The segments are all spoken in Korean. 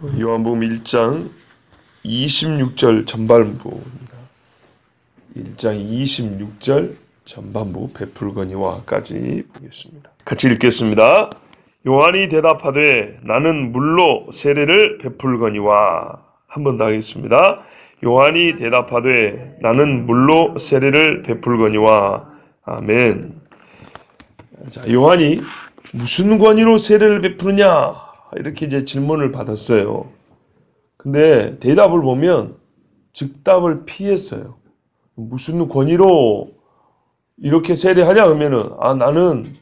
요한복음 1장 26절 전반부입니다. 1장 26절 전반부 베풀거니와까지 보겠습니다. 같이 읽겠습니다. 요한이 대답하되 나는 물로 세례를 베풀거니와. 한 번 더 하겠습니다. 요한이 대답하되 나는 물로 세례를 베풀거니와. 아멘. 자, 요한이 무슨 권위로 세례를 베푸느냐 이렇게 이제 질문을 받았어요. 근데 대답을 보면 즉답을 피했어요. 무슨 권위로 이렇게 세례하냐 그러면은 나는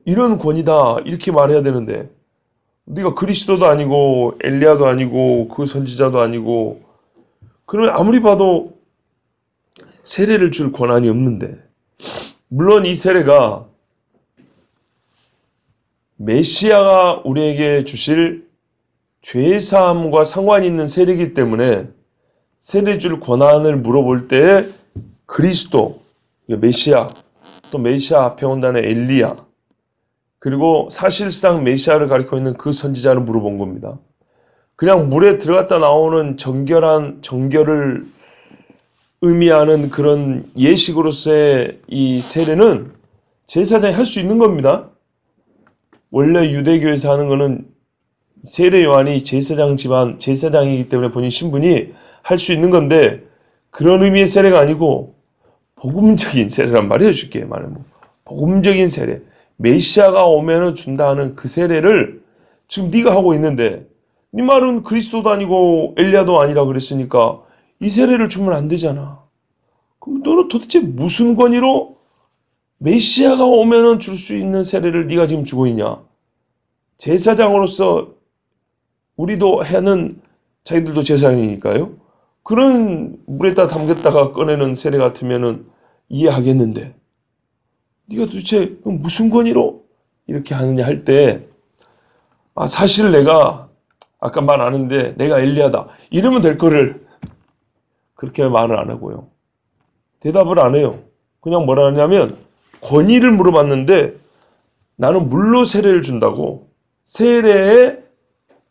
이런 권위다 이렇게 말해야 되는데 네가 그리스도도 아니고 엘리야도 아니고 그 선지자도 아니고 그러면 아무리 봐도 세례를 줄 권한이 없는데, 물론 이 세례가 메시아가 우리에게 주실 죄사함과 상관이 있는 세례이기 때문에 세례 줄 권한을 물어볼 때 그리스도, 메시아, 또 메시아 앞에 온다는 엘리야, 그리고 사실상 메시아를 가리키고 있는 그 선지자를 물어본 겁니다. 그냥 물에 들어갔다 나오는 정결을 의미하는 그런 예식으로서의 이 세례는 제사장이 할 수 있는 겁니다. 원래 유대교에서 하는 거는 세례 요한이 제사장 집안 제사장이기 때문에 본인 신분이 할 수 있는 건데, 그런 의미의 세례가 아니고 복음적인 세례란 말이에요. 쉽게 말하면 복음적인 세례, 메시아가 오면은 준다 하는 그 세례를 지금 네가 하고 있는데, 네 말은 그리스도도 아니고 엘리야도 아니라 그랬으니까 이 세례를 주면 안 되잖아. 그럼 너는 도대체 무슨 권위로 메시아가 오면은 줄 수 있는 세례를 네가 지금 주고 있냐? 제사장으로서 우리도 하는, 자기들도 제사장이니까요. 그런 물에다 담겼다가 꺼내는 세례 같으면은 이해하겠는데, 네가 도대체 무슨 권위로 이렇게 하느냐 할 때, 사실 내가 아까 말 안 했는데 내가 엘리야다 이러면 될 거를 그렇게 말을 안 하고요. 대답을 안 해요. 그냥 뭐라 하냐면 권위를 물어봤는데 나는 물로 세례를 준다고 세례의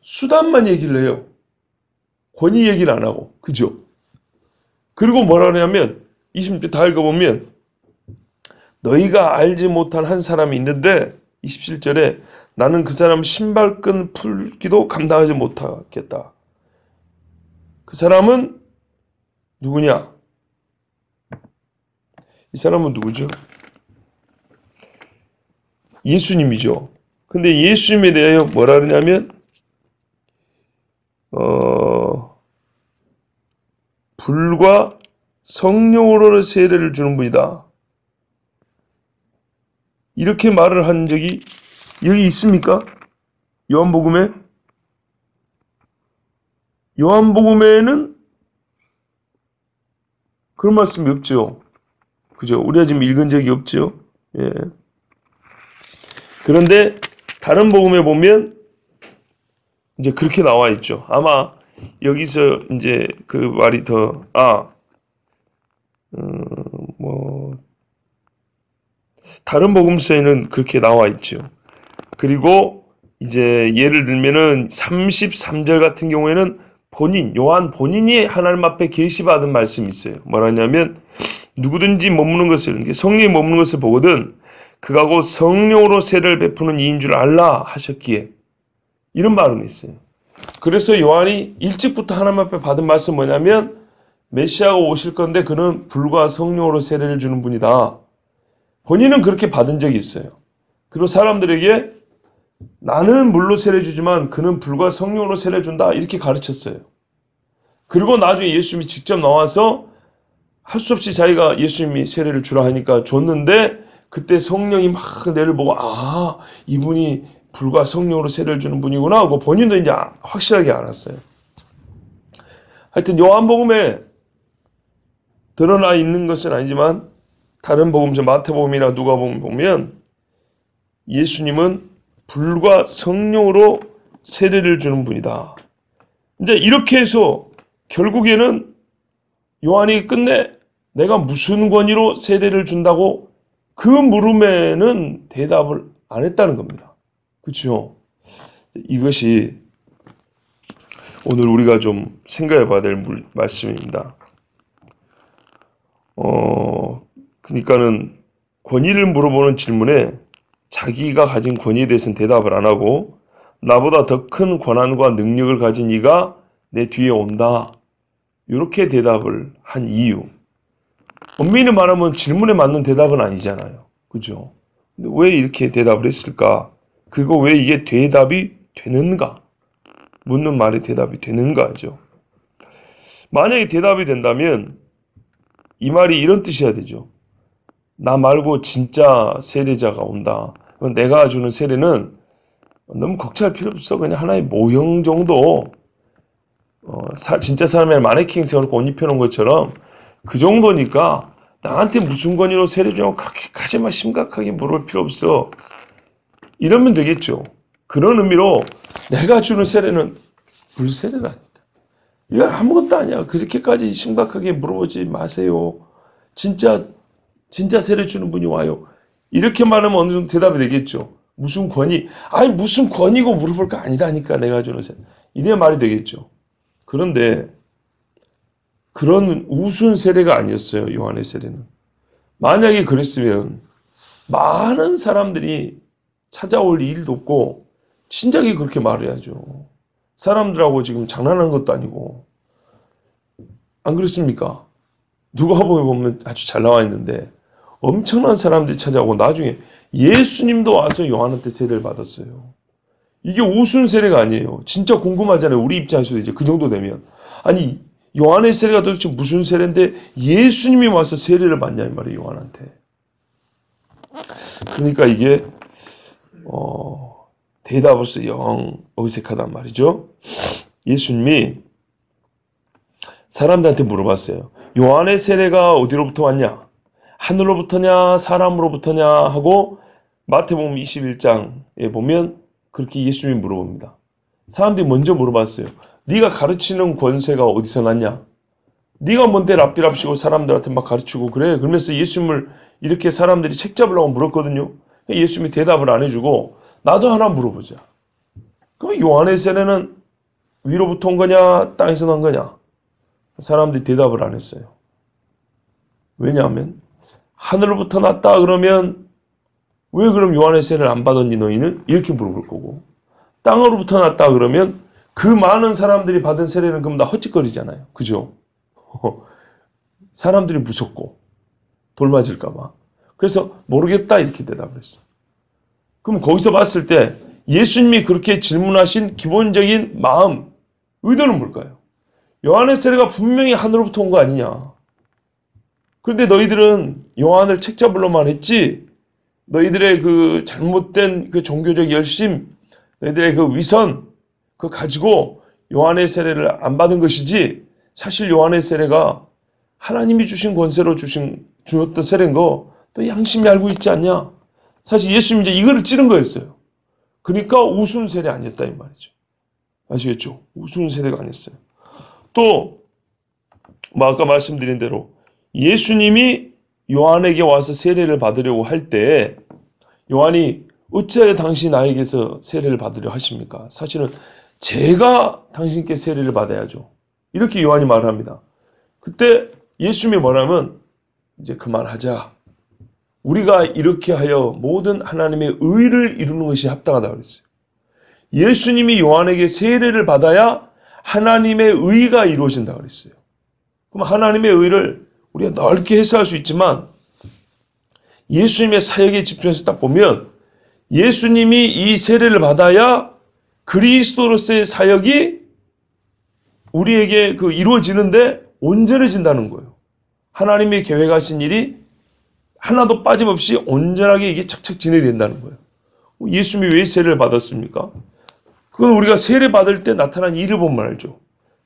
수단만 얘기를 해요. 권위 얘기를 안 하고. 그죠? 그리고 뭐라 하냐면 26절 다 읽어보면 너희가 알지 못한 한 사람이 있는데 27절에 나는 그 사람 신발끈 풀기도 감당하지 못하겠다. 그 사람은 누구냐? 이 사람은 누구죠? 예수님이죠. 근데 예수님에 대하여 뭐라 그러냐면 불과 성령으로 세례를 주는 분이다. 이렇게 말을 한 적이 여기 있습니까? 요한복음에? 요한복음에는 그런 말씀이 없죠. 그죠? 우리가 지금 읽은 적이 없죠. 예. 그런데 다른 복음에 보면 이제 그렇게 나와 있죠. 아마 여기서 이제 그 말이 더 다른 복음서에는 그렇게 나와 있죠. 그리고 이제 예를 들면은 33절 같은 경우에는 요한 본인이 하나님 앞에 계시받은 말씀이 있어요. 뭐라냐면 누구든지 머무는 것을, 성령이 머무는 것을 보거든 그가 곧 성령으로 세례를 베푸는 이인 줄 알라 하셨기에, 이런 말은 있어요. 그래서 요한이 일찍부터 하나님 앞에 받은 말씀은 뭐냐면 메시아가 오실 건데 그는 불과 성령으로 세례를 주는 분이다. 본인은 그렇게 받은 적이 있어요. 그리고 사람들에게 나는 물로 세례 주지만 그는 불과 성령으로 세례 준다 이렇게 가르쳤어요. 그리고 나중에 예수님이 직접 나와서 할 수 없이 자기가 예수님이 세례를 주라 하니까 줬는데, 그때 성령이 막 내를 보고 이분이 불과 성령으로 세례를 주는 분이구나 하고 본인도 이제 확실하게 알았어요. 하여튼 요한복음에 드러나 있는 것은 아니지만 다른 복음서 마태복음이나 누가복음 보면 예수님은 불과 성령으로 세례를 주는 분이다. 이제 이렇게 해서 결국에는 요한이 끝내 내가 무슨 권위로 세례를 준다고 그 물음에는 대답을 안 했다는 겁니다. 그렇죠? 이것이 오늘 우리가 좀 생각해 봐야 될 말씀입니다. 그러니까는 권위를 물어보는 질문에 자기가 가진 권위에 대해서는 대답을 안 하고 나보다 더 큰 권한과 능력을 가진 이가 내 뒤에 온다. 이렇게 대답을 한 이유. 엄밀히 말하면 질문에 맞는 대답은 아니잖아요. 그죠? 근데 왜 이렇게 대답을 했을까? 그리고 왜 이게 대답이 되는가? 묻는 말에 대답이 되는가죠. 만약에 대답이 된다면 이 말이 이런 뜻이어야 되죠. 나 말고 진짜 세례자가 온다. 내가 주는 세례는 너무 걱정할 필요 없어. 그냥 하나의 모형 정도. 진짜 사람의 마네킹 세워놓고 옷 입혀놓은 것처럼 그 정도니까 나한테 무슨 권위로 세례 주냐고 그렇게까지만 심각하게 물을 필요 없어. 이러면 되겠죠. 그런 의미로 내가 주는 세례는 불세례라니까. 이거 아무것도 아니야. 그렇게까지 심각하게 물어보지 마세요. 진짜 세례 주는 분이 와요. 이렇게 말하면 어느 정도 대답이 되겠죠. 무슨 권위? 아니 무슨 권위고 물어볼 거 아니라니까 내가 주는 세례. 이래야 말이 되겠죠. 그런데 그런 우스운 세례가 아니었어요. 요한의 세례는. 만약에 그랬으면 많은 사람들이 찾아올 일도 없고 진작에 그렇게 말해야죠. 사람들하고 지금 장난하는 것도 아니고. 안 그렇습니까? 누가복음에 보면 아주 잘 나와 있는데 엄청난 사람들이 찾아오고 나중에 예수님도 와서 요한한테 세례를 받았어요. 이게 우스운 세례가 아니에요. 진짜 궁금하잖아요. 우리 입장에서도 이제 그 정도 되면. 아니 요한의 세례가 도대체 무슨 세례인데 예수님이 와서 세례를 받냐 이 말이에요. 요한한테. 그러니까 이게 대답으로서 영 어색하단 말이죠. 예수님이 사람들한테 물어봤어요. 요한의 세례가 어디로부터 왔냐? 하늘로부터냐 사람으로부터냐 하고 마태복음 21장에 보면 그렇게 예수님이 물어봅니다. 사람들이 먼저 물어봤어요. 네가 가르치는 권세가 어디서 났냐? 네가 뭔데 랍비랍시고 사람들한테 막 가르치고 그래? 그러면서 예수님을 이렇게 사람들이 책 잡으려고 물었거든요. 예수님이 대답을 안 해주고 나도 하나 물어보자. 그럼 요한의 세례는 위로부터 온 거냐 땅에서 난 거냐? 사람들이 대답을 안 했어요. 왜냐하면 하늘로부터 났다 그러면 왜 그럼 요한의 세례를 안 받았니 너희는? 이렇게 물어볼 거고 땅으로부터 났다 그러면 그 많은 사람들이 받은 세례는 그럼 다 헛짓거리잖아요. 그죠? 사람들이 무섭고 돌 맞을까 봐. 그래서 모르겠다 이렇게 대답을 했어. 그럼 거기서 봤을 때 예수님이 그렇게 질문하신 기본적인 마음, 의도는 뭘까요? 요한의 세례가 분명히 하늘로부터 온 거 아니냐. 그런데 너희들은 요한을 책 잡으려만 했지 너희들의 그 잘못된 그 종교적 열심, 너희들의 그 위선 그거 가지고 요한의 세례를 안 받은 것이지 사실 요한의 세례가 하나님이 주신 권세로 주었던 세례인 거 너 양심이 알고 있지 않냐? 사실 예수님이 이제 이거를 찌른 거였어요. 그러니까 우스운 세례 아니었다 이 말이죠. 아시겠죠? 우스운 세례가 아니었어요. 또 아까 말씀드린 대로 예수님이 요한에게 와서 세례를 받으려고 할 때 요한이 어찌하여 당신이 나에게서 세례를 받으려 하십니까? 사실은 제가 당신께 세례를 받아야죠. 이렇게 요한이 말을 합니다. 그때 예수님이 뭐라면 이제 그만하자. 우리가 이렇게 하여 모든 하나님의 의를 이루는 것이 합당하다 그랬어요. 예수님이 요한에게 세례를 받아야 하나님의 의가 이루어진다 그랬어요. 그럼 하나님의 의를 우리가 넓게 해석할 수 있지만 예수님의 사역에 집중해서 딱 보면 예수님이 이 세례를 받아야 그리스도로서의 사역이 우리에게 그 이루어지는데 온전해진다는 거예요. 하나님이 계획하신 일이 하나도 빠짐없이 온전하게 이게 착착 진행된다는 거예요. 예수님이 왜 세례를 받았습니까? 그건 우리가 세례 받을 때 나타난 일을 보면 알죠.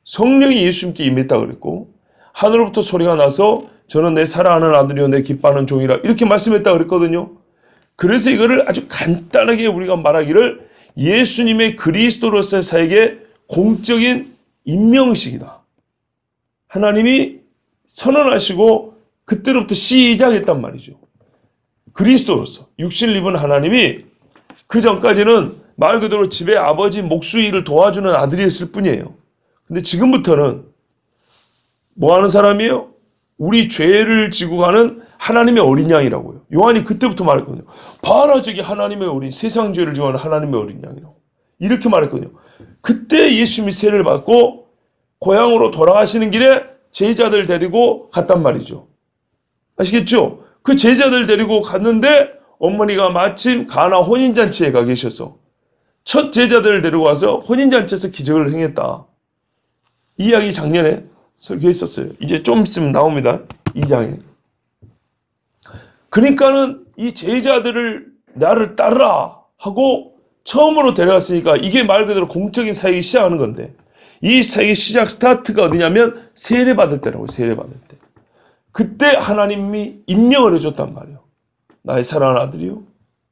성령이 예수님께 임했다 그랬고 하늘로부터 소리가 나서 저는 내 사랑하는 아들이요 내 기뻐하는 종이라 이렇게 말씀했다 그랬거든요. 그래서 이거를 아주 간단하게 우리가 말하기를 예수님의 그리스도로서의 사역의 공적인 임명식이다. 하나님이 선언하시고 그때로부터 시작했단 말이죠. 그리스도로서 육신을 입은 하나님이 그 전까지는 말 그대로 집에 아버지 목수 일을 도와주는 아들이었을 뿐이에요. 근데 지금부터는 뭐 하는 사람이에요? 우리 죄를 지고 가는 하나님의 어린 양이라고요. 요한이 그때부터 말했거든요. 봐라, 저기 하나님의 어린, 세상 죄를 지고 가는 하나님의 어린 양이라고. 이렇게 말했거든요. 그때 예수님이 세례를 받고 고향으로 돌아가시는 길에 제자들 데리고 갔단 말이죠. 아시겠죠? 그 제자들 데리고 갔는데 어머니가 마침 가나 혼인잔치에 가 계셔서 첫 제자들을 데리고 와서 혼인잔치에서 기적을 행했다. 이 이야기 작년에 설교했었어요. 이제 좀 있으면 나옵니다. 2장에. 그러니까는 이 제자들을 나를 따르라 하고 처음으로 데려갔으니까 이게 말 그대로 공적인 사역이 시작하는 건데, 이 사역의 시작 스타트가 어디냐면 세례받을 때라고요. 세례받을 때. 그때 하나님이 임명을 해줬단 말이에요. 나의 사랑하는 아들이요,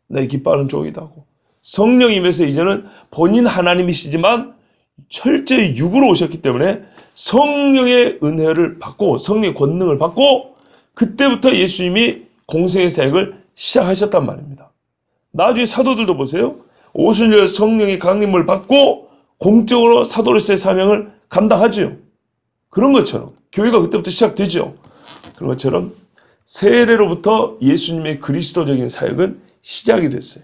나의 기뻐하는 종이다고. 성령님에서 이제는 본인 하나님이시지만 철저히 육으로 오셨기 때문에 성령의 은혜를 받고 성령의 권능을 받고 그때부터 예수님이 공생의 사역을 시작하셨단 말입니다. 나중에 사도들도 보세요. 오순절 성령의 강림을 받고 공적으로 사도로서의 사명을 감당하죠. 그런 것처럼 교회가 그때부터 시작되죠. 그런 것처럼 세례로부터 예수님의 그리스도적인 사역은 시작이 됐어요.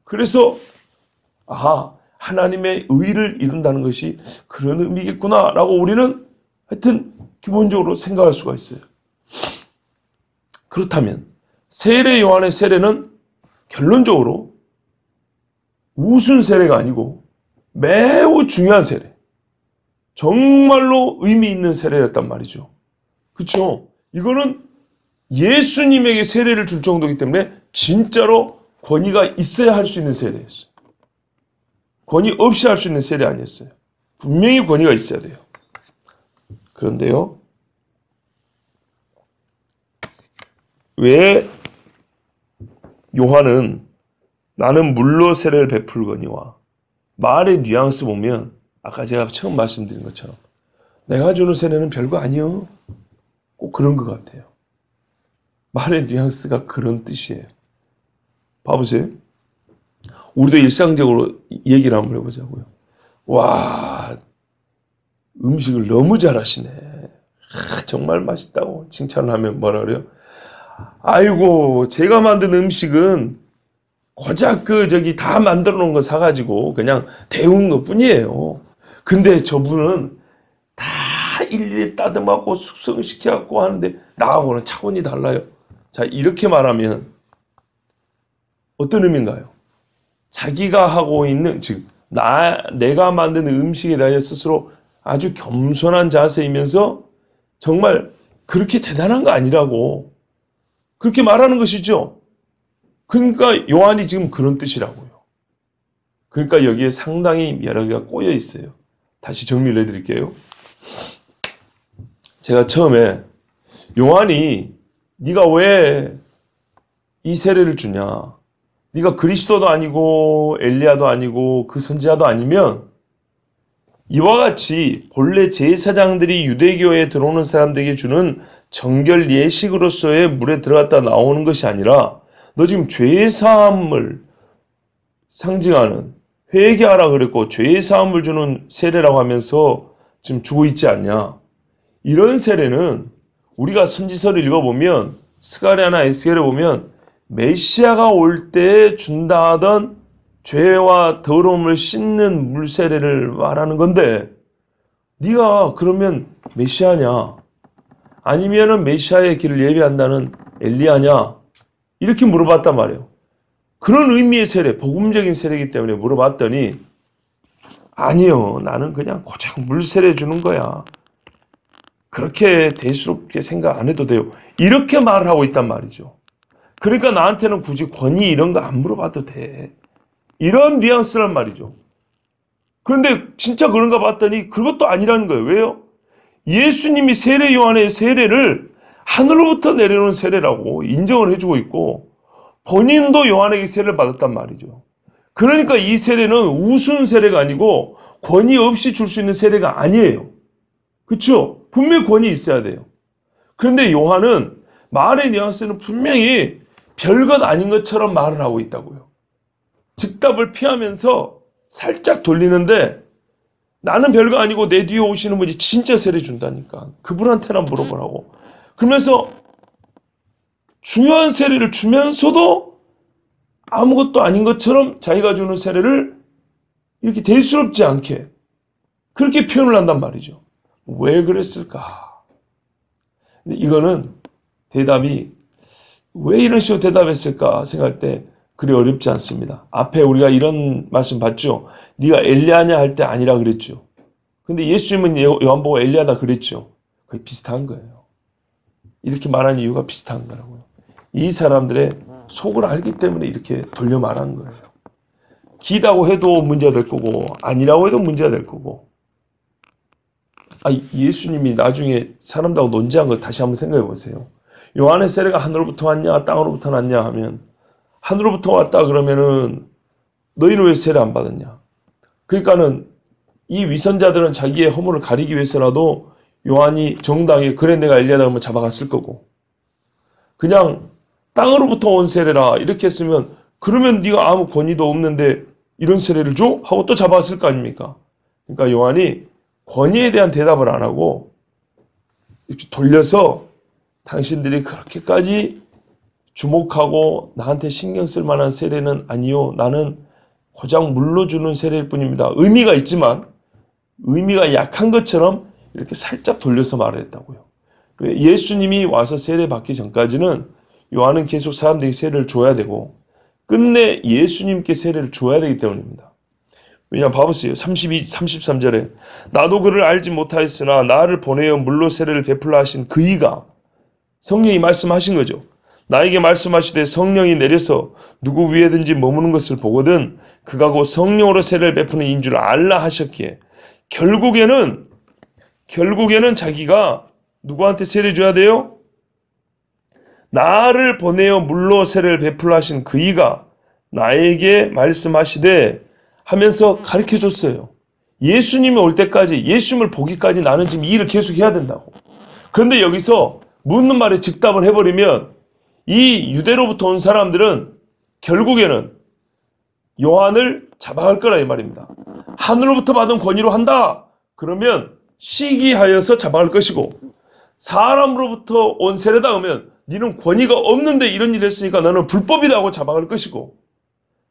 그래서 하나님의 의를 이룬다는 것이 그런 의미겠구나 라고 우리는 하여튼 기본적으로 생각할 수가 있어요. 그렇다면 세례 요한의 세례는 결론적으로 우순 세례가 아니고 매우 중요한 세례, 정말로 의미 있는 세례였단 말이죠. 그렇죠? 이거는 예수님에게 세례를 줄 정도이기 때문에 진짜로 권위가 있어야 할 수 있는 세례였어요. 권위 없이 할 수 있는 세례 아니었어요. 분명히 권위가 있어야 돼요. 그런데요, 왜 요한은 나는 물로 세례를 베풀거니와 말의 뉘앙스 보면 아까 제가 처음 말씀드린 것처럼 내가 주는 세례는 별거 아니요, 꼭 그런 것 같아요. 말의 뉘앙스가 그런 뜻이에요. 봐보세요. 우리도 일상적으로 얘기를 한번 해보자고요. 와, 음식을 너무 잘하시네. 정말 맛있다고 칭찬을 하면 뭐라 그래요? 아이고, 제가 만든 음식은 고작 다 만들어 놓은 거 사가지고 그냥 데운 것 뿐이에요. 근데 저분은 다 일일이 따듬하고 숙성시켜갖고 하는데 나하고는 차원이 달라요. 자, 이렇게 말하면 어떤 의미인가요? 자기가 하고 있는, 즉 내가 만든 음식에 대하여 스스로 아주 겸손한 자세이면서 정말 그렇게 대단한 거 아니라고 그렇게 말하는 것이죠. 그러니까 요한이 지금 그런 뜻이라고요. 그러니까 여기에 상당히 여러 개가 꼬여 있어요. 다시 정리를 해드릴게요. 제가 처음에 요한이 네가 왜 이 세례를 주냐, 네가 그리스도도 아니고 엘리야도 아니고 그 선지자도 아니면 이와 같이 본래 제사장들이 유대교에 들어오는 사람들에게 주는 정결 예식으로서의 물에 들어갔다 나오는 것이 아니라 너 지금 죄사함을 상징하는, 회개하라 그랬고 죄사함을 주는 세례라고 하면서 지금 주고 있지 않냐. 이런 세례는 우리가 선지서를 읽어보면 스가랴나 에스겔을 보면 메시아가 올 때 준다 하던 죄와 더러움을 씻는 물세례를 말하는 건데, 네가 그러면 메시아냐, 아니면은 메시아의 길을 예비한다는 엘리야냐, 이렇게 물어봤단 말이에요. 그런 의미의 세례, 복음적인 세례이기 때문에 물어봤더니 아니요, 나는 그냥 고작 물세례 주는 거야, 그렇게 대수롭게 생각 안 해도 돼요, 이렇게 말을 하고 있단 말이죠. 그러니까 나한테는 굳이 권위 이런 거 안 물어봐도 돼, 이런 뉘앙스란 말이죠. 그런데 진짜 그런가 봤더니 그것도 아니라는 거예요. 왜요? 예수님이 세례 요한의 세례를 하늘로부터 내려오는 세례라고 인정을 해주고 있고 본인도 요한에게 세례를 받았단 말이죠. 그러니까 이 세례는 우순 세례가 아니고 권위 없이 줄 수 있는 세례가 아니에요. 그렇죠? 분명히 권위 있어야 돼요. 그런데 요한은 말의 뉘앙스는 분명히 별것 아닌 것처럼 말을 하고 있다고요. 즉답을 피하면서 살짝 돌리는데 나는 별거 아니고 내 뒤에 오시는 분이 진짜 세례 준다니까. 그분한테나 물어보라고. 그러면서 중요한 세례를 주면서도 아무것도 아닌 것처럼 자기가 주는 세례를 이렇게 대수롭지 않게 그렇게 표현을 한단 말이죠. 왜 그랬을까? 근데 이거는 대답이 왜 이런 식으로 대답했을까 생각할 때 그리 어렵지 않습니다. 앞에 우리가 이런 말씀 봤죠. 네가 엘리야냐 할 때 아니라 그랬죠. 근데 예수님은 요한보고 엘리야다 그랬죠. 거의 비슷한 거예요. 이렇게 말한 이유가 비슷한 거라고요. 이 사람들의 속을 알기 때문에 이렇게 돌려 말한 거예요. 기다고 해도 문제가 될 거고 아니라고 해도 문제가 될 거고. 예수님이 나중에 사람들하고 논지한 거 다시 한번 생각해 보세요. 요한의 세례가 하늘로부터 왔냐 땅으로부터 났냐 하면 하늘로부터 왔다 그러면은 너희는 왜 세례 안 받았냐. 그러니까는 이 위선자들은 자기의 허물을 가리기 위해서라도 요한이 정당히 그래 내가 엘리야다 하면 잡아갔을 거고, 그냥 땅으로부터 온 세례라 이렇게 했으면 그러면 네가 아무 권위도 없는데 이런 세례를 줘? 하고 또 잡아갔을 거 아닙니까? 그러니까 요한이 권위에 대한 대답을 안 하고 이렇게 돌려서 당신들이 그렇게까지 주목하고 나한테 신경 쓸 만한 세례는 아니요. 나는 고작 물로 주는 세례일 뿐입니다. 의미가 있지만 의미가 약한 것처럼 이렇게 살짝 돌려서 말했다고요. 예수님이 와서 세례 받기 전까지는 요한은 계속 사람들에게 세례를 줘야 되고 끝내 예수님께 세례를 줘야 되기 때문입니다. 왜냐하면 봐보세요. 33절에 나도 그를 알지 못하였으나 나를 보내어 물로 세례를 베풀라 하신 그이가, 성령이 말씀하신 거죠. 나에게 말씀하시되 성령이 내려서 누구 위에든지 머무는 것을 보거든 그가 곧 성령으로 세례를 베푸는 이인 줄 알라 하셨기에, 결국에는 자기가 누구한테 세례 줘야 돼요? 나를 보내어 물로 세례를 베풀라 하신 그이가 나에게 말씀하시되 하면서 가르쳐 줬어요. 예수님이 올 때까지, 예수님을 보기까지 나는 지금 이 일을 계속 해야 된다고. 그런데 여기서 묻는 말에 즉답을 해버리면 이 유대로부터 온 사람들은 결국에는 요한을 잡아갈 거라 이 말입니다. 하늘로부터 받은 권위로 한다. 그러면 시기하여서 잡아갈 것이고, 사람으로부터 온 세례다 하면 너는 권위가 없는데 이런 일을 했으니까 너는 불법이다 하고 잡아갈 것이고,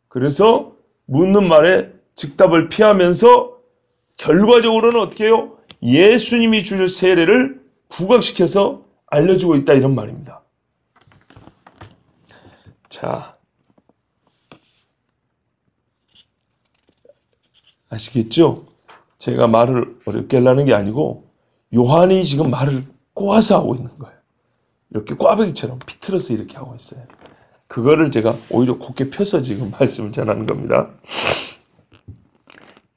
그래서 묻는 말에 즉답을 피하면서 결과적으로는 어떻게 해요? 예수님이 주실 세례를 부각시켜서 알려주고 있다 이런 말입니다. 자, 아시겠죠? 제가 말을 어렵게 하려는 게 아니고 요한이 지금 말을 꼬아서 하고 있는 거예요. 이렇게 꽈배기처럼 비틀어서 이렇게 하고 있어요. 그거를 제가 오히려 곱게 펴서 지금 말씀을 전하는 겁니다.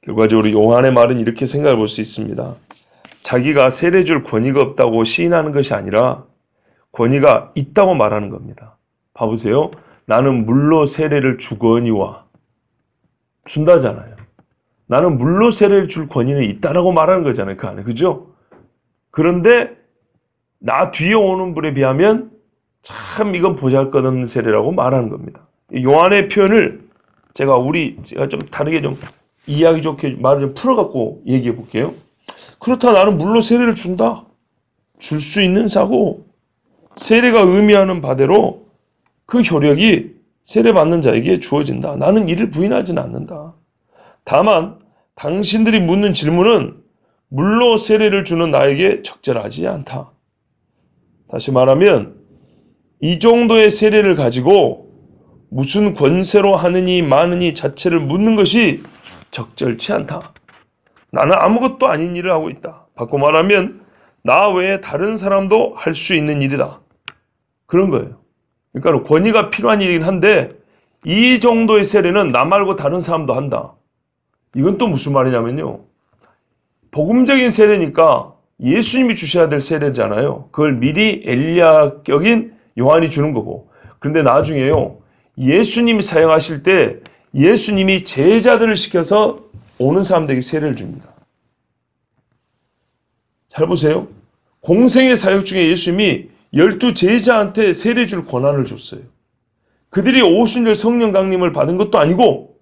결과적으로 요한의 말은 이렇게 생각해 볼 수 있습니다. 자기가 세례 줄 권위가 없다고 시인하는 것이 아니라 권위가 있다고 말하는 겁니다. 봐보세요. 나는 물로 세례를 주거니와 준다잖아요. 나는 물로 세례를 줄 권위는 있다라고 말하는 거잖아요. 그 안에. 그죠? 그런데 나 뒤에 오는 분에 비하면 참 이건 보잘것없는 세례라고 말하는 겁니다. 요한의 표현을 제가 좀 다르게 좀 이해하기 좋게 말을 좀 풀어갖고 얘기해 볼게요. 그렇다 나는 물로 세례를 준다. 줄 수 있는 사고 세례가 의미하는 바대로 그 효력이 세례받는 자에게 주어진다. 나는 이를 부인하지는 않는다. 다만 당신들이 묻는 질문은 물로 세례를 주는 나에게 적절하지 않다. 다시 말하면 이 정도의 세례를 가지고 무슨 권세로 하느니 마느니 자체를 묻는 것이 적절치 않다. 나는 아무것도 아닌 일을 하고 있다. 바꿔 말하면 나 외에 다른 사람도 할 수 있는 일이다. 그런 거예요. 그러니까 권위가 필요한 일이긴 한데 이 정도의 세례는 나 말고 다른 사람도 한다. 이건 또 무슨 말이냐면요. 복음적인 세례니까 예수님이 주셔야 될 세례잖아요. 그걸 미리 엘리야격인 요한이 주는 거고. 그런데 나중에요. 예수님이 사역하실 때 예수님이 제자들을 시켜서 오는 사람들에게 세례를 줍니다. 잘 보세요. 공생의 사역 중에 예수님이 12제자한테 세례 줄 권한을 줬어요. 그들이 오순절 성령 강림을 받은 것도 아니고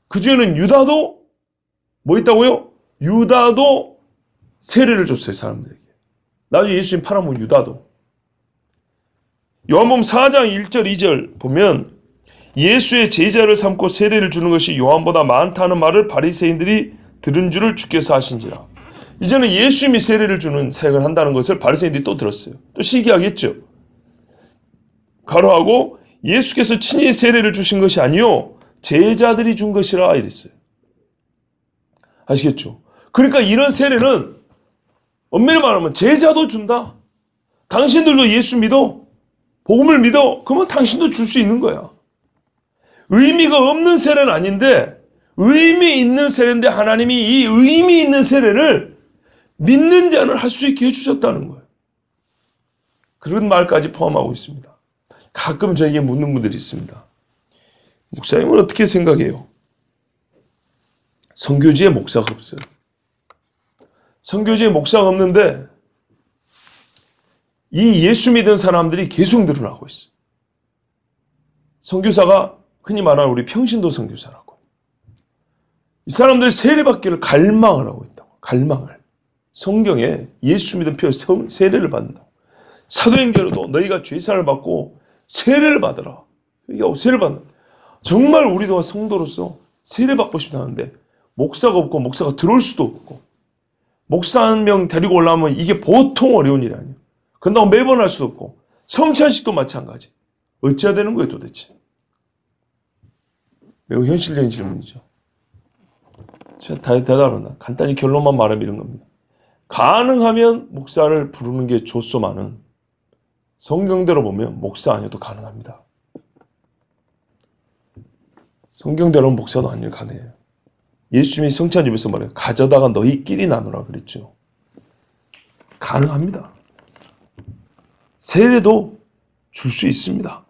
그 중에는 유다도 뭐 있다고요? 유다도 세례를 줬어요, 사람들에게. 나중에 예수님 팔아먹은 유다도. 요한복음 4장 1절 2절 보면 예수의 제자를 삼고 세례를 주는 것이 요한보다 많다는 말을 바리새인들이 들은 줄을 주께서 하신지라. 이제는 예수님이 세례를 주는 사역을 한다는 것을 바리새인들이 또 들었어요. 또 시기하겠죠. 가로하고 예수께서 친히 세례를 주신 것이 아니요 제자들이 준 것이라 이랬어요. 아시겠죠? 그러니까 이런 세례는 엄밀히 말하면 제자도 준다. 당신들도 예수 믿어. 복음을 믿어. 그러면 당신도 줄 수 있는 거야. 의미가 없는 세례는 아닌데 의미 있는 세례인데 하나님이 이 의미 있는 세례를 믿는 자는 할 수 있게 해주셨다는 거예요. 그런 말까지 포함하고 있습니다. 가끔 저에게 묻는 분들이 있습니다. 목사님은 어떻게 생각해요? 선교지에 목사가 없어요. 선교지에 목사가 없는데 이 예수 믿은 사람들이 계속 늘어나고 있어요. 선교사가 흔히 말하는 우리 평신도 선교사라고. 이 사람들이 세례받기를 갈망을 하고 있다고. 갈망을. 성경에 예수 믿은 표 세례를 받는다고. 사도행전에도 너희가 죄사를 받고 세례를 받으라. 세례를 받는. 정말 우리도 성도로서 세례받고 싶다는데 목사가 없고 목사가 들어올 수도 없고 목사 한 명 데리고 올라오면 이게 보통 어려운 일이 아니에요. 그런다고 매번 할 수도 없고 성찬식도 마찬가지. 어찌해야 되는 거예요 도대체? 매우 현실적인 질문이죠. 제가 대답합니다. 간단히 결론만 말하면 이런 겁니다. 가능하면 목사를 부르는 게 좋소만은 성경대로 보면 목사 아니어도 가능합니다. 성경대로는 목사도 아니어도 가능해요. 예수님이 성찬입에서 말해요. 가져다가 너희끼리 나누라 그랬죠. 가능합니다. 세례도 줄 수 있습니다.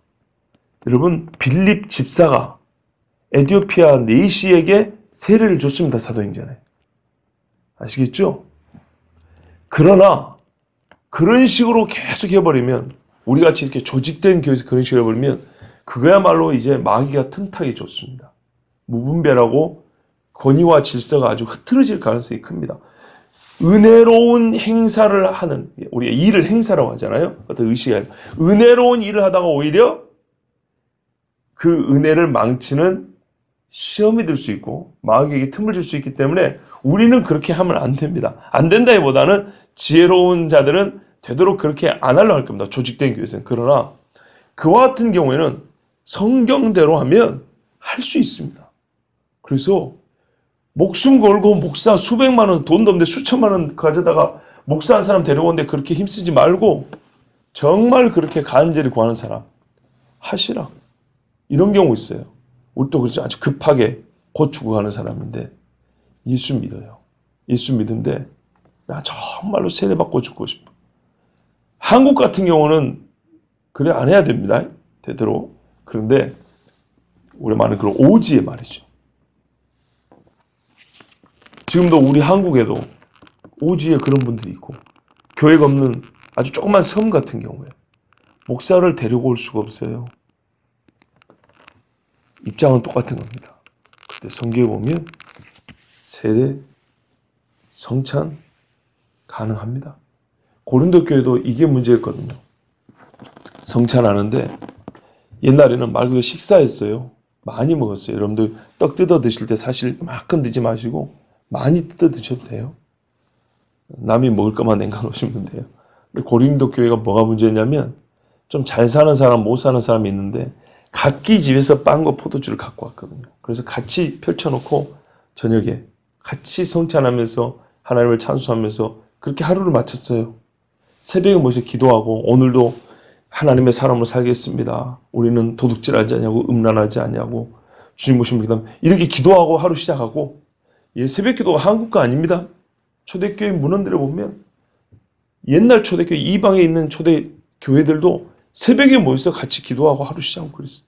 여러분 빌립 집사가 에티오피아 네시에게 세례를 줬습니다. 사도행전에. 아시겠죠? 그러나 그런 식으로 계속 해버리면 우리같이 이렇게 조직된 교회에서 그런 식으로 해버리면 그거야말로 이제 마귀가 틈타기 좋습니다. 무분별하고 권위와 질서가 아주 흐트러질 가능성이 큽니다. 은혜로운 행사를 하는, 우리가 일을 행사라고 하잖아요. 어떤 의식이 아니라 은혜로운 일을 하다가 오히려 그 은혜를 망치는 시험이 될 수 있고 마귀에게 틈을 줄 수 있기 때문에 우리는 그렇게 하면 안 됩니다. 안 된다기보다는 지혜로운 자들은 되도록 그렇게 안 하려고 할 겁니다. 조직된 교회에서는. 그러나 그와 같은 경우에는 성경대로 하면 할 수 있습니다. 그래서 목숨 걸고 목사 수백만 원, 돈도 없는데 수천만 원 가져다가 목사 한 사람 데려오는데 그렇게 힘쓰지 말고 정말 그렇게 간절히 구하는 사람 하시라. 이런 경우 있어요. 우리 또 그렇죠. 아주 급하게 고추고 가는 사람인데 예수 믿어요. 예수 믿는데 나 정말로 세례받고 죽고 싶어. 한국 같은 경우는 그래 안 해야 됩니다. 되도록. 그런데 우리 말은 그런 오지의 말이죠. 지금도 우리 한국에도 오지에 그런 분들이 있고 교회가 없는 아주 조그만 섬 같은 경우에 목사를 데리고 올 수가 없어요. 입장은 똑같은 겁니다. 그때 성경에 보면 세례, 성찬 가능합니다. 고린도 교회도 이게 문제였거든요. 성찬하는데 옛날에는 말 그대로 식사했어요. 많이 먹었어요. 여러분들 떡 뜯어 드실 때 사실 이만큼 드지 마시고 많이 뜯어 드셔도 돼요. 남이 먹을 것만 남겨놓으시면 돼요. 근데 고린도 교회가 뭐가 문제냐면 좀 잘 사는 사람, 못 사는 사람이 있는데 각기 집에서 빵과 포도주를 갖고 왔거든요. 그래서 같이 펼쳐놓고 저녁에 같이 성찬하면서 하나님을 찬송하면서 그렇게 하루를 마쳤어요. 새벽에 모셔 기도하고 오늘도 하나님의 사람으로 살겠습니다. 우리는 도둑질하지 않냐고 음란하지 않냐고 주님 모시면 기도하면 이렇게 기도하고 하루 시작하고 새벽 기도가 한국 거 아닙니다. 초대교회 문헌들에 보면 옛날 초대교회 이방에 있는 초대교회들도 새벽에 모여서 같이 기도하고 하루 시작하고 그랬어요.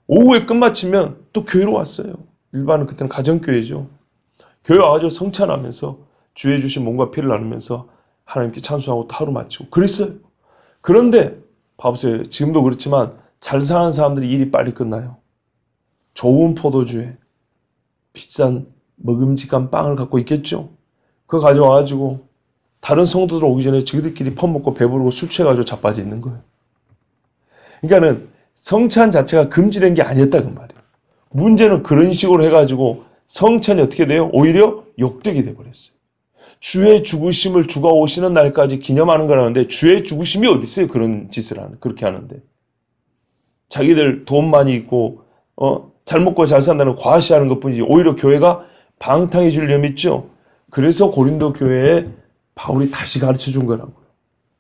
오후에 끝마치면 또 교회로 왔어요. 일반은 그때는 가정교회죠. 교회 와가지고 성찬하면서 주의 주신 몸과 피를 나누면서 하나님께 찬송하고 하루 마치고 그랬어요. 그런데 봐보세요. 지금도 그렇지만 잘 사는 사람들이 일이 빨리 끝나요. 좋은 포도주에 비싼 먹음직한 빵을 갖고 있겠죠. 그거 가져와가지고 다른 성도들 오기 전에 저희들끼리 퍼먹고 배부르고 술 취해가지고 자빠져 있는 거예요. 그러니까는 성찬 자체가 금지된 게 아니었다 그 말이에요. 문제는 그런 식으로 해가지고 성찬이 어떻게 돼요? 오히려 욕되게 돼버렸어요. 주의 죽으심을 주가 오시는 날까지 기념하는 거라는데 주의 죽으심이 어디 있어요? 그런 짓을 그렇게 하는데. 자기들 돈 많이 있고 잘 먹고 잘 산다는 과시하는 것뿐이지 오히려 교회가 방탕해질 위험이 있죠. 그래서 고린도 교회에 바울이 다시 가르쳐 준 거라고요.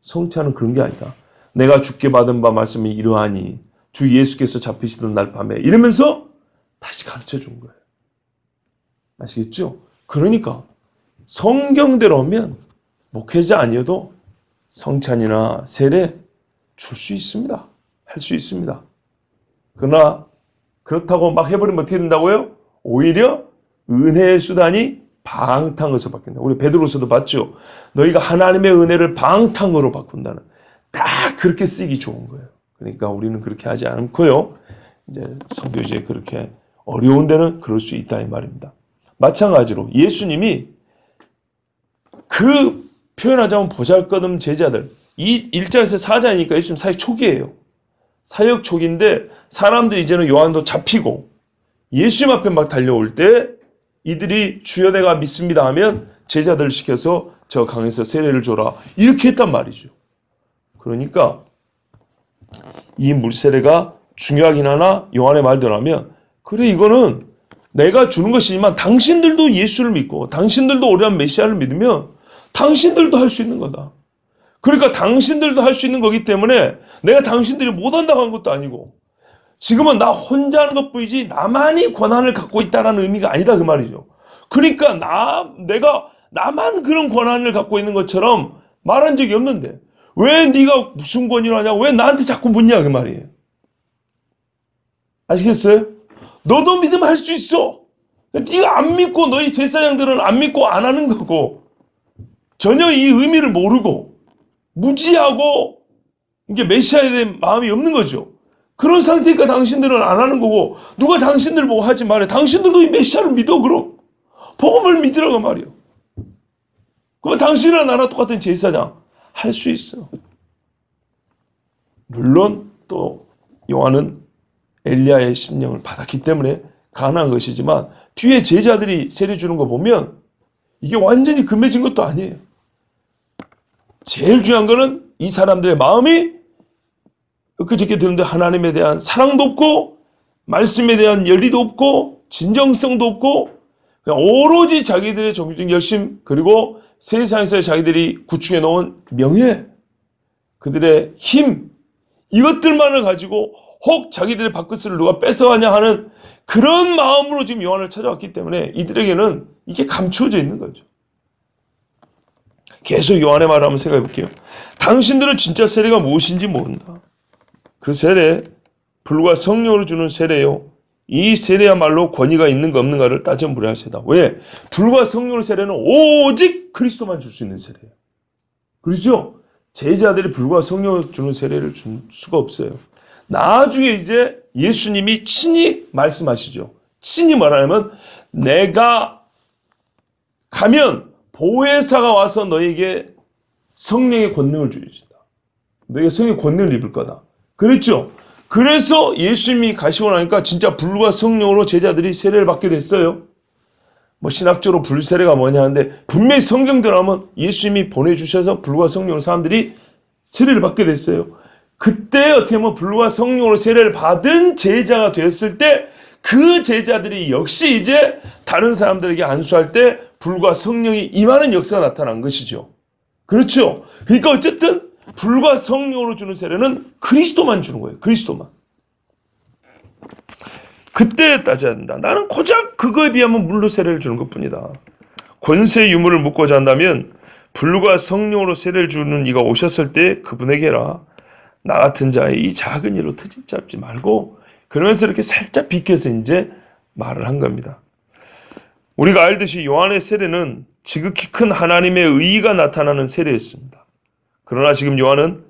성찬은 그런 게 아니다. 내가 주께 받은 바 말씀이 이러하니 주 예수께서 잡히시던 날 밤에 이러면서 다시 가르쳐 준 거예요. 아시겠죠? 그러니까 성경대로 하면 목회자 아니어도 성찬이나 세례 줄 수 있습니다. 할 수 있습니다. 그러나 그렇다고 막 해버리면 어떻게 된다고요? 오히려 은혜의 수단이 방탕에서 바뀐다. 우리 베드로서도 봤죠. 너희가 하나님의 은혜를 방탕으로 바꾼다는 딱 그렇게 쓰기 좋은 거예요. 그러니까 우리는 그렇게 하지 않고요. 이제 선교지에 그렇게 어려운 데는 그럴 수 있다 이 말입니다. 마찬가지로 예수님이 그 표현하자면 보잘것없는 제자들 이 1장에서 4장이니까 예수님 사역 초기예요. 사역 초기인데 사람들이 이제는 요한도 잡히고 예수님 앞에 막 달려올 때 이들이 주여 내가 믿습니다 하면 제자들을 시켜서 저 강에서 세례를 줘라 이렇게 했단 말이죠. 그러니까 이 물세례가 중요하긴 하나 요한의 말대로라면 그래 이거는 내가 주는 것이지만 당신들도 예수를 믿고 당신들도 오래한 메시아를 믿으면 당신들도 할 수 있는 거다. 그러니까 당신들도 할 수 있는 거기 때문에 내가 당신들이 못한다고 한 것도 아니고 지금은 나 혼자 하는 것뿐이지 나만이 권한을 갖고 있다는 의미가 아니다 그 말이죠. 그러니까 내가 나만 그런 권한을 갖고 있는 것처럼 말한 적이 없는데 왜 네가 무슨 권위를 하냐고 왜 나한테 자꾸 묻냐 그 말이에요. 아시겠어요? 너도 믿으면 할 수 있어. 네가 안 믿고 너희 제사장들은 안 믿고 안 하는 거고 전혀 이 의미를 모르고 무지하고 이게 메시아에 대한 마음이 없는 거죠. 그런 상태니까 당신들은 안 하는 거고 누가 당신들 보고 하지 말해. 당신들도 이 메시아를 믿어 그럼. 복음을 믿으라고 말이요. 그럼 당신이랑 나랑 똑같은 제사장 할 수 있어. 물론 또 요한은 엘리야의 심령을 받았기 때문에 가능한 것이지만 뒤에 제자들이 세례 주는 거 보면 이게 완전히 금해진 것도 아니에요. 제일 중요한 거는 이 사람들의 마음이 엊그저께 들었는데 하나님에 대한 사랑도 없고 말씀에 대한 열의도 없고 진정성도 없고 그냥 오로지 자기들의 종교적 열심 그리고 세상에서 자기들이 구축해 놓은 명예 그들의 힘 이것들만을 가지고 혹 자기들의 밥그릇을 누가 뺏어가냐 하는 그런 마음으로 지금 요한을 찾아왔기 때문에 이들에게는 이게 감추어져 있는 거죠. 계속 요한의 말을 한번 생각해 볼게요. 당신들은 진짜 세례가 무엇인지 모른다. 그 세례 불과 성령으로 주는 세례요. 이 세례야말로 권위가 있는가 없는가를 따져 물어야 하세다. 왜? 불과 성령으로 세례는 오직 그리스도만 줄 수 있는 세례예요. 그렇죠? 제자들이 불과 성령으로 주는 세례를 줄 수가 없어요. 나중에 이제 예수님이 친히 말씀하시죠. 친히 말하면 내가 가면 보혜사가 와서 너에게 성령의 권능을 주리다. 너에게 성령의 권능을 입을 거다. 그랬죠? 그래서 예수님이 가시고 나니까 진짜 불과 성령으로 제자들이 세례를 받게 됐어요. 뭐 신학적으로 불세례가 뭐냐 하는데 분명히 성경대로 하면 예수님이 보내주셔서 불과 성령으로 사람들이 세례를 받게 됐어요. 그때 어떻게 보면 불과 성령으로 세례를 받은 제자가 되었을 때 그 제자들이 역시 이제 다른 사람들에게 안수할 때 불과 성령이 임하는 역사가 나타난 것이죠. 그렇죠? 그러니까 어쨌든 불과 성령으로 주는 세례는 그리스도만 주는 거예요. 그리스도만. 그때 따져야 된다. 나는 고작 그거에 비하면 물로 세례를 주는 것뿐이다. 권세 유무를 묻고자 한다면 불과 성령으로 세례를 주는 이가 오셨을 때 그분에게라 나 같은 자의 이 작은 일로 트집 잡지 말고 그러면서 이렇게 살짝 비켜서 이제 말을 한 겁니다. 우리가 알듯이 요한의 세례는 지극히 큰 하나님의 의의가 나타나는 세례였습니다. 그러나 지금 요한은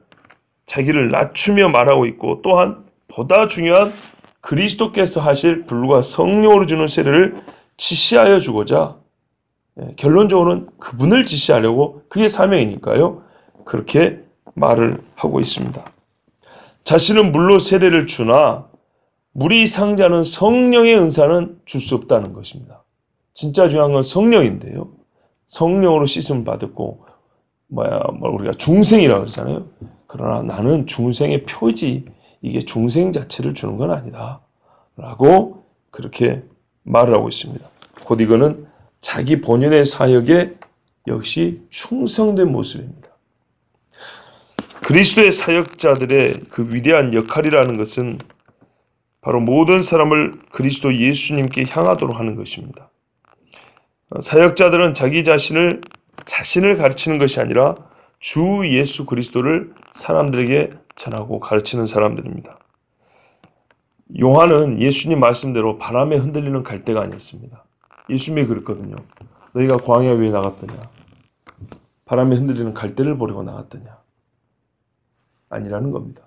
자기를 낮추며 말하고 있고 또한 보다 중요한 그리스도께서 하실 불과 성령으로 주는 세례를 지시하여 주고자 결론적으로는 그분을 지시하려고 그게 사명이니까요. 그렇게 말을 하고 있습니다. 자신은 물로 세례를 주나 물이 상자는 성령의 은사는 줄 수 없다는 것입니다. 진짜 중요한 건 성령인데요. 성령으로 씻음을 받았고 우리가 중생이라고 그러잖아요. 그러나 나는 중생의 표지, 이게 중생 자체를 주는 건 아니다 라고 그렇게 말을 하고 있습니다. 곧 이거는 자기 본연의 사역에 역시 충성된 모습입니다. 그리스도의 사역자들의 그 위대한 역할이라는 것은 바로 모든 사람을 그리스도 예수님께 향하도록 하는 것입니다. 사역자들은 자기 자신을 가르치는 것이 아니라 주 예수 그리스도를 사람들에게 전하고 가르치는 사람들입니다. 요한은 예수님 말씀대로 바람에 흔들리는 갈대가 아니었습니다. 예수님이 그랬거든요. 너희가 광야에 왜 나갔더냐? 바람에 흔들리는 갈대를 보려고 나갔더냐? 아니라는 겁니다.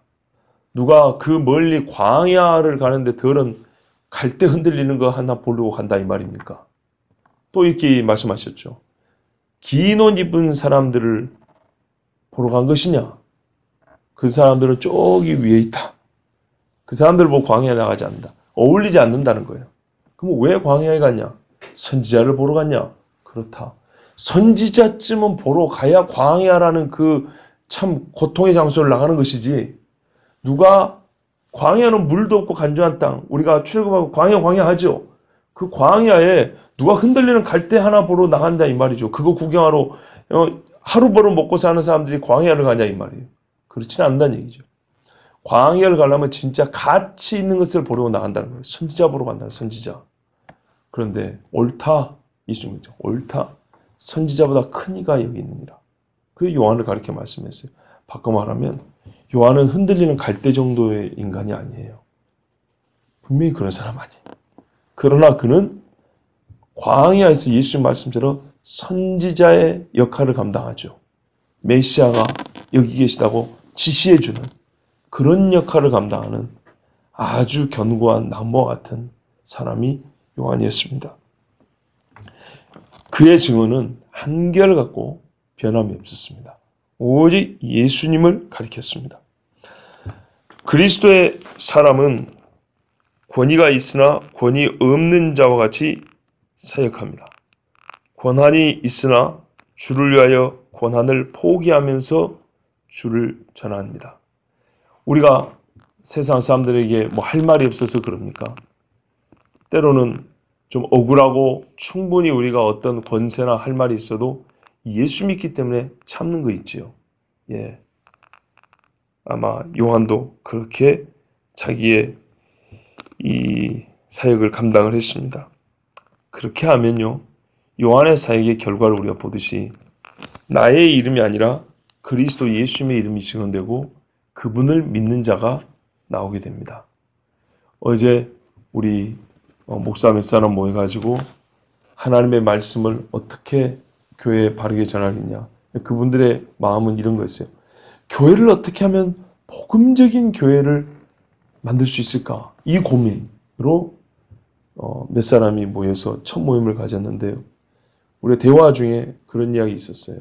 누가 그 멀리 광야를 가는데 덜은 갈대 흔들리는 거 하나 보려고 간다 이 말입니까? 또 이렇게 말씀하셨죠. 긴 옷 입은 사람들을 보러 간 것이냐? 그 사람들은 저기 위에 있다. 그 사람들 보고 광야에 나가지 않는다. 어울리지 않는다는 거예요. 그럼 왜 광야에 갔냐? 선지자를 보러 갔냐? 그렇다. 선지자쯤은 보러 가야 광야라는 그 참 고통의 장소를 나가는 것이지. 누가 광야는 물도 없고 간조한 땅. 우리가 출애굽하고 광야 하죠. 그 광야에 누가 흔들리는 갈대 하나 보러 나간다 이 말이죠. 그거 구경하러 하루 벌어 먹고 사는 사람들이 광야를 가냐 이 말이에요. 그렇지는 않다는 얘기죠. 광야를 가려면 진짜 가치 있는 것을 보러 나간다는 거예요. 선지자 보러 간다는 선지자. 그런데 옳다 이수입니다. 옳다. 선지자보다 큰 이가 여기 있느니라. 그 요한을 가르쳐 말씀했어요. 바꿔 말하면 요한은 흔들리는 갈대 정도의 인간이 아니에요. 분명히 그런 사람 아니에요. 그러나 그는 광야에서 예수님 말씀대로 선지자의 역할을 감당하죠. 메시아가 여기 계시다고 지시해주는 그런 역할을 감당하는 아주 견고한 나무와 같은 사람이 요한이었습니다. 그의 증언은 한결같고 변함이 없었습니다. 오직 예수님을 가리켰습니다. 그리스도의 사람은 권위가 있으나 권위 없는 자와 같이 사역합니다. 권한이 있으나 주를 위하여 권한을 포기하면서 주를 전합니다. 우리가 세상 사람들에게 뭐 할 말이 없어서 그럽니까? 때로는 좀 억울하고 충분히 우리가 어떤 권세나 할 말이 있어도 예수 믿기 때문에 참는 거 있지요. 예. 아마 요한도 그렇게 자기의 이 사역을 감당을 했습니다. 그렇게 하면요. 요한의 사역의 결과를 우리가 보듯이 나의 이름이 아니라 그리스도 예수님의 이름이 증언되고 그분을 믿는 자가 나오게 됩니다. 어제 우리 목사 몇 사람 모여가지고 하나님의 말씀을 어떻게 교회에 바르게 전하겠냐. 그분들의 마음은 이런 거였어요. 교회를 어떻게 하면 복음적인 교회를 만들 수 있을까? 이 고민으로 몇 사람이 모여서 첫 모임을 가졌는데요. 우리 대화 중에 그런 이야기 있었어요.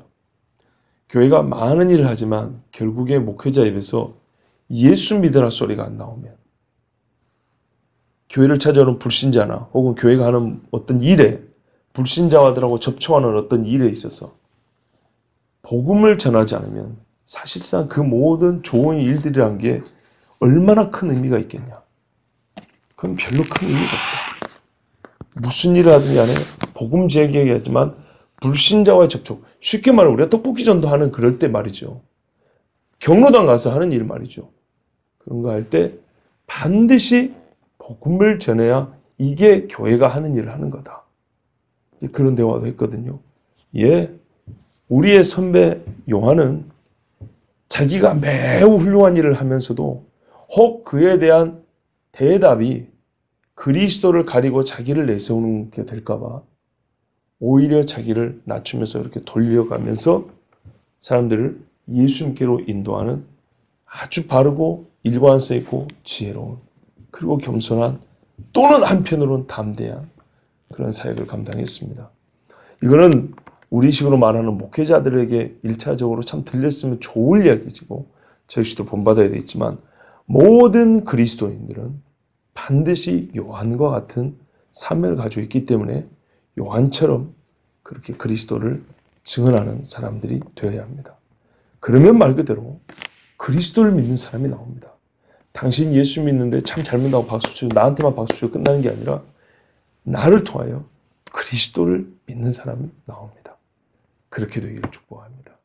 교회가 많은 일을 하지만 결국에 목회자 입에서 예수 믿으라 소리가 안 나오면 교회를 찾아오는 불신자나 혹은 교회가 하는 어떤 일에 불신자들하고 접촉하는 어떤 일에 있어서 복음을 전하지 않으면 사실상 그 모든 좋은 일들이란 게 얼마나 큰 의미가 있겠냐. 그건 별로 큰 의미가 없다. 무슨 일을 하든지 간에 복음 제기하지만 불신자와의 접촉. 쉽게 말하면 우리가 떡볶이 전도하는 그럴 때 말이죠. 경로당 가서 하는 일 말이죠. 그런 거 할 때 반드시 복음을 전해야 이게 교회가 하는 일을 하는 거다. 그런 대화도 했거든요. 예, 우리의 선배 요한은 자기가 매우 훌륭한 일을 하면서도 혹 그에 대한 대답이 그리스도를 가리고 자기를 내세우는 게 될까봐 오히려 자기를 낮추면서 이렇게 돌려가면서 사람들을 예수님께로 인도하는 아주 바르고 일관성 있고 지혜로운 그리고 겸손한 또는 한편으로는 담대한 그런 사역을 감당했습니다. 이거는 우리식으로 말하는 목회자들에게 1차적으로 참 들렸으면 좋을 이야기지고 저 역시도 본받아야 되겠지만 모든 그리스도인들은 반드시 요한과 같은 사명을 가지고 있기 때문에 요한처럼 그렇게 그리스도를 증언하는 사람들이 되어야 합니다. 그러면 말 그대로 그리스도를 믿는 사람이 나옵니다. 당신 예수 믿는데 참 잘 믿는다고 박수 치고 나한테만 박수 치고 끝나는 게 아니라 나를 통하여 그리스도를 믿는 사람이 나옵니다. 그렇게 되기를 축복합니다.